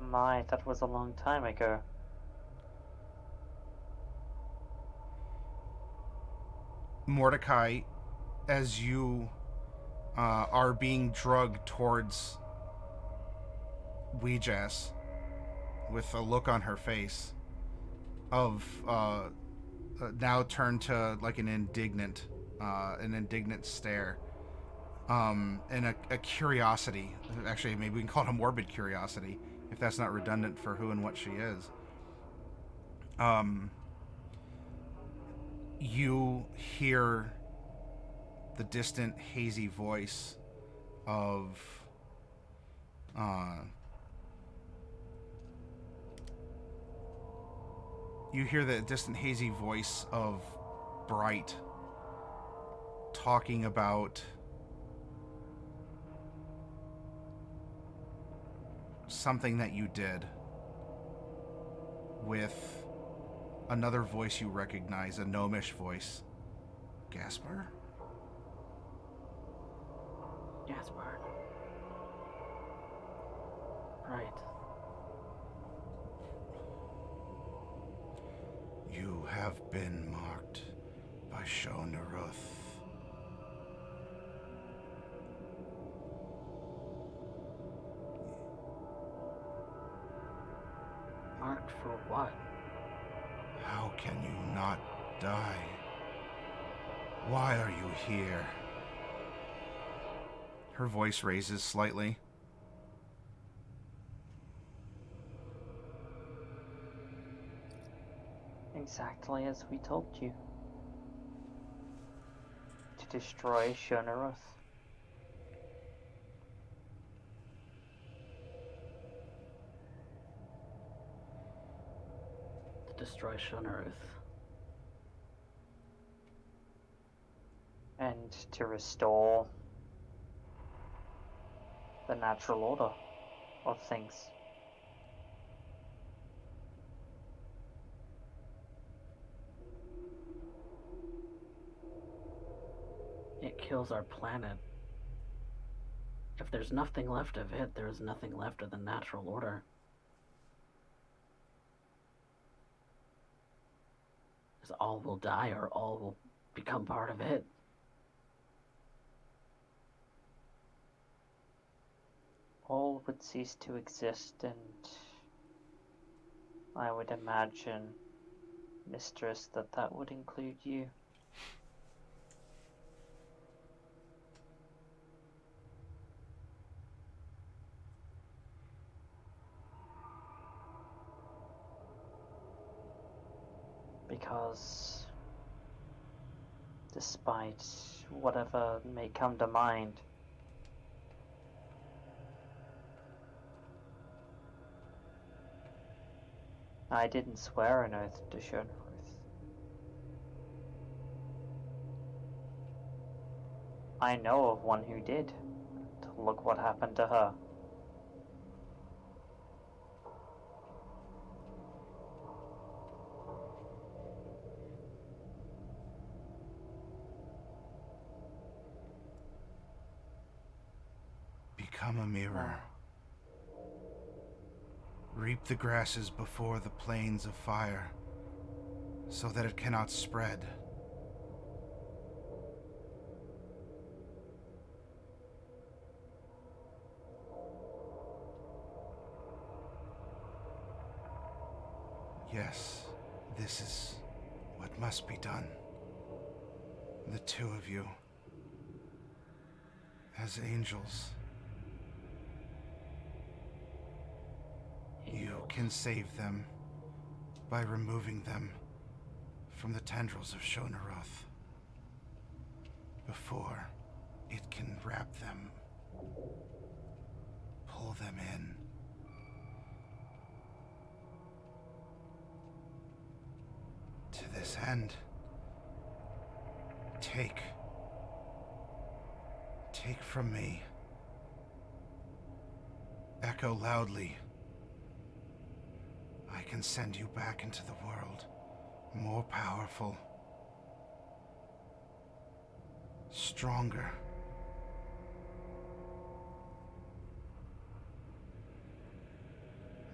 My, that was a long time ago. Mordecai, as you are being drugged towards Wee-Jas with a look on her face of now turned to like an indignant stare, and a curiosity. Actually, maybe we can call it a morbid curiosity, if that's not redundant for who and what she is. You hear the distant, hazy voice of you hear the distant, hazy voice of Bright talking about something that you did with another voice you recognize, a gnomish voice. Gaspar? Gaspar. Right. You have been marked by Shonaruth. Marked for what? How can you not die? Why are you here? Her voice raises slightly. Exactly as we told you. To destroy Shonaruth. To destroy Shonaruth. And to restore the natural order of things. It kills our planet. If there's nothing left of it, there is nothing left of the natural order. Because all will die or all will become part of it. All would cease to exist, and I would imagine, Mistress, that would include you. Because despite whatever may come to mind, I didn't swear an oath to Shonaruth. I know of one who did. Look what happened to her. Become a mirror. Reap the grasses before the plains of fire, so that it cannot spread. Yes, this is what must be done. The two of you, as angels. You can save them by removing them from the tendrils of Shonaruth before it can wrap them, pull them in. To this end, take from me. Echo loudly. I can send you back into the world, more powerful, stronger.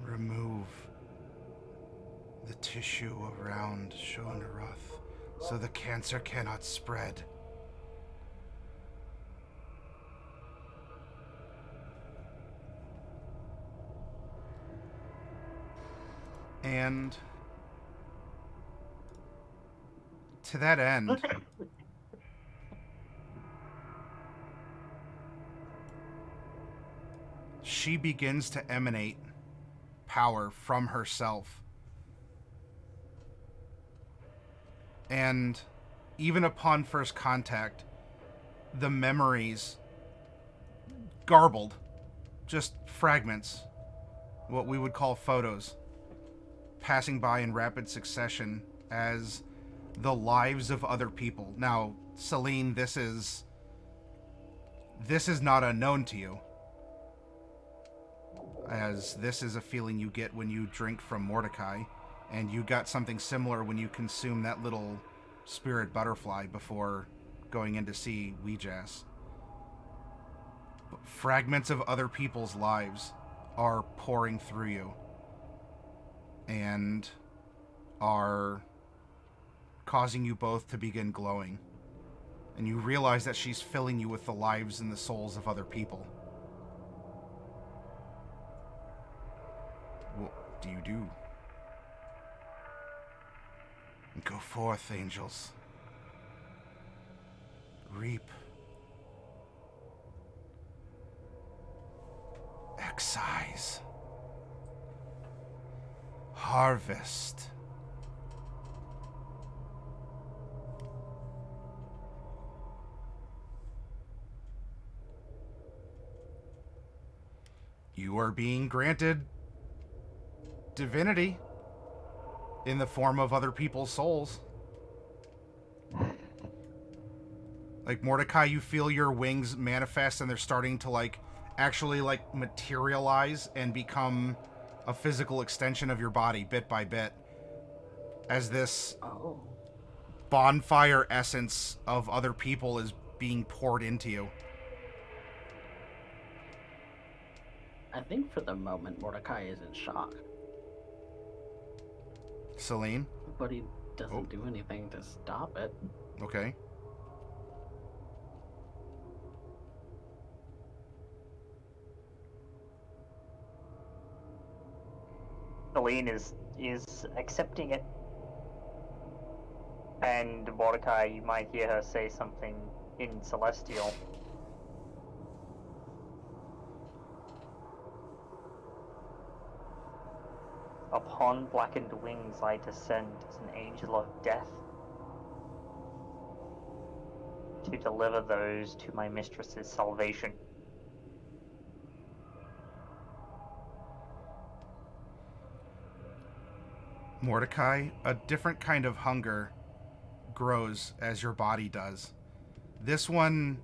Remove the tissue around Shonaroth so the cancer cannot spread. And to that end, she begins to emanate power from herself. And even upon first contact, the memories garbled, just fragments, what we would call photos, passing by in rapid succession as the lives of other people. Now, Selene, this is not unknown to you, as this is a feeling you get when you drink from Mordecai, and you got something similar when you consume that little spirit butterfly before going in to see Wee-Jas. Fragments of other people's lives are pouring through you and are causing you both to begin glowing. And you realize that she's filling you with the lives and the souls of other people. What do you do? Go forth, angels. Reap. Excise. Harvest. You are being granted divinity in the form of other people's souls. Like Mordecai, you feel your wings manifest and they're starting to actually materialize and become a physical extension of your body bit by bit as this bonfire essence of other people is being poured into you. I think for the moment Mordecai is in shock, Selene? but he doesn't do anything to stop it. Okay. Selene is accepting it. And Mordecai, you might hear her say something in Celestial. Upon blackened wings I descend as an angel of death to deliver those to my mistress's salvation. Mordecai, a different kind of hunger grows as your body does. This one,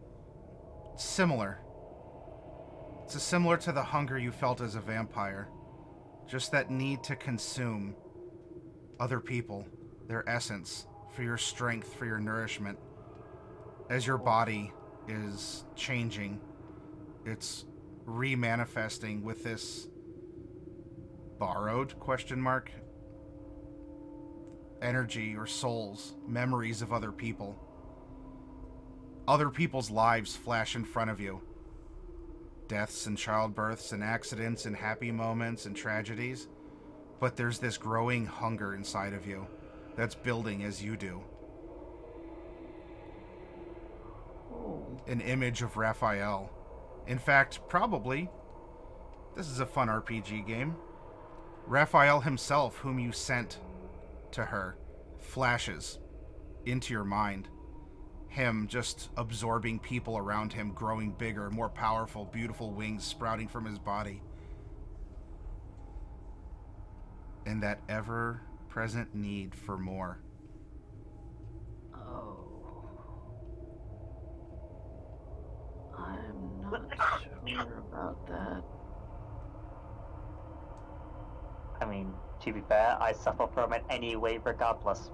similar. It's similar to the hunger you felt as a vampire. Just that need to consume other people, their essence, for your strength, for your nourishment. As your body is changing, it's re-manifesting with this borrowed, energy or souls, memories of other people. Other people's lives flash in front of you. Deaths and childbirths and accidents and happy moments and tragedies. But there's this growing hunger inside of you that's building as you do. An image of Raphael. In fact, probably, this is a fun RPG game. Raphael himself, whom you sent to her, flashes into your mind. Him just absorbing people around him, growing bigger, more powerful, beautiful wings sprouting from his body. And that ever-present need for more. that. I mean, to be fair, I suffer from it anyway, regardless.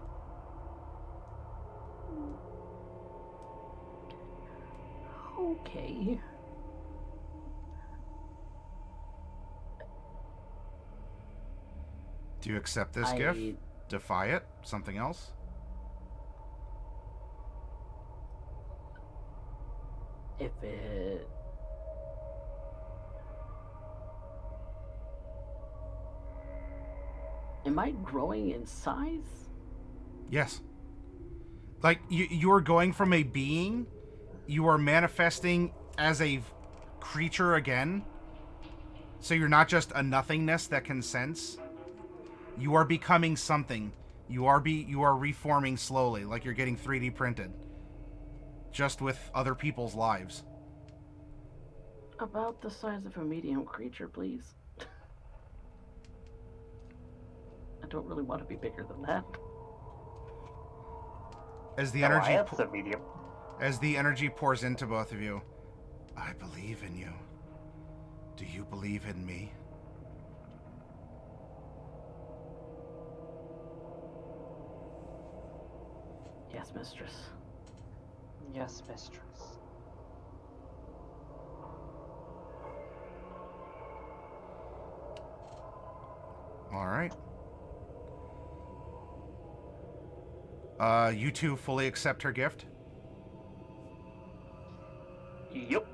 Okay. Do you accept this gift? Defy it? Something else? If it... Am I growing in size? Yes. Like, you are going from a being, you are manifesting as a creature again. So you're not just a nothingness that can sense. You are becoming something. You are reforming slowly, like you're getting 3D printed. Just with other people's lives. About the size of a medium creature, please. I don't really want to be bigger than that. As the No, energy I have the medium. as the energy pours into both of you, I believe in you. Do you believe in me? Yes, mistress. Yes, mistress. All right. You two fully accept her gift? Yup.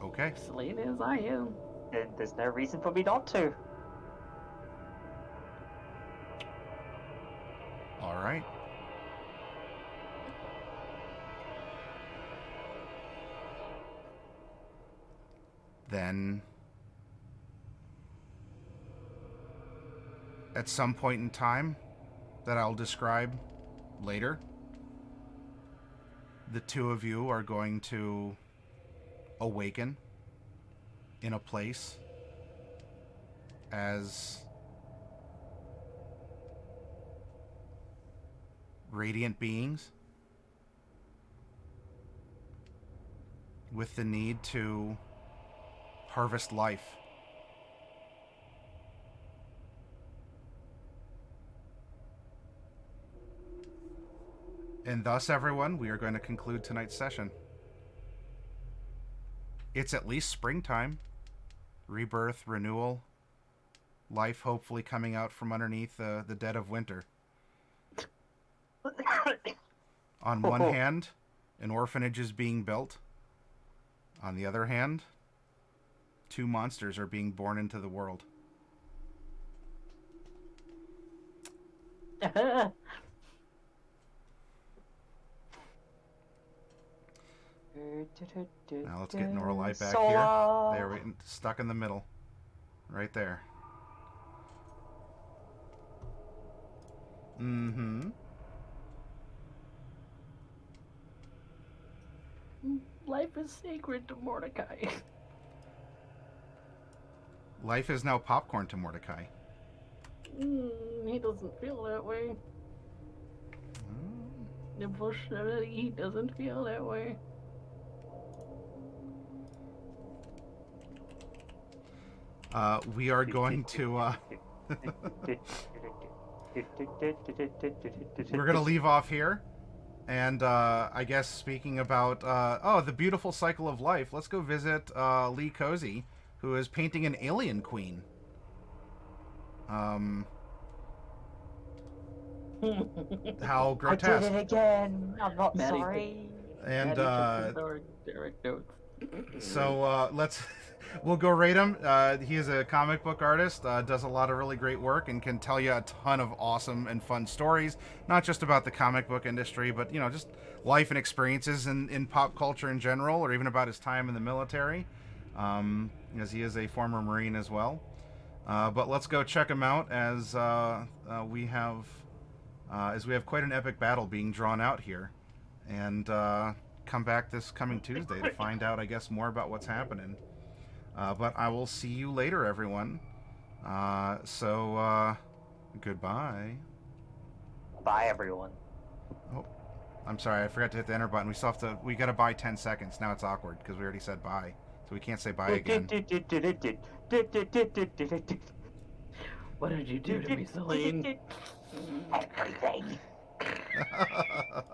Okay. Selene is, I am. Then there's no reason for me not to. All right. Then, at some point in time that I'll describe later, the two of you are going to awaken in a place as radiant beings with the need to harvest life. And thus, everyone, we are going to conclude tonight's session. It's at least springtime. Rebirth, renewal, life hopefully coming out from underneath the dead of winter. On one hand, an orphanage is being built. On the other hand, two monsters are being born into the world. Now let's get Norallie back here. There, we stuck in the middle. Right there. Mm-hmm. Life is sacred to Mordecai. Life is now popcorn to Mordecai. He doesn't feel that way. Unfortunately, he doesn't feel that way. We are going to, we're going to leave off here. And, I guess speaking about, the beautiful cycle of life, let's go visit, Lee Cozy, who is painting an alien queen. How grotesque. I did it again. I'm not Maddie, sorry. And, direct notes. so, we'll go rate him. He is a comic book artist, does a lot of really great work, and can tell you a ton of awesome and fun stories, not just about the comic book industry, but, just life and experiences in pop culture in general, or even about his time in the military, as he is a former Marine as well. But let's go check him out as we have quite an epic battle being drawn out here, and come back this coming Tuesday to find out, I guess, more about what's happening. But I will see you later, everyone. So goodbye. Bye, everyone. Oh, I'm sorry, I forgot to hit the enter button. We gotta buy 10 seconds. Now it's awkward because we already said bye. So we can't say bye again. What did you do to me, Selene? Everything.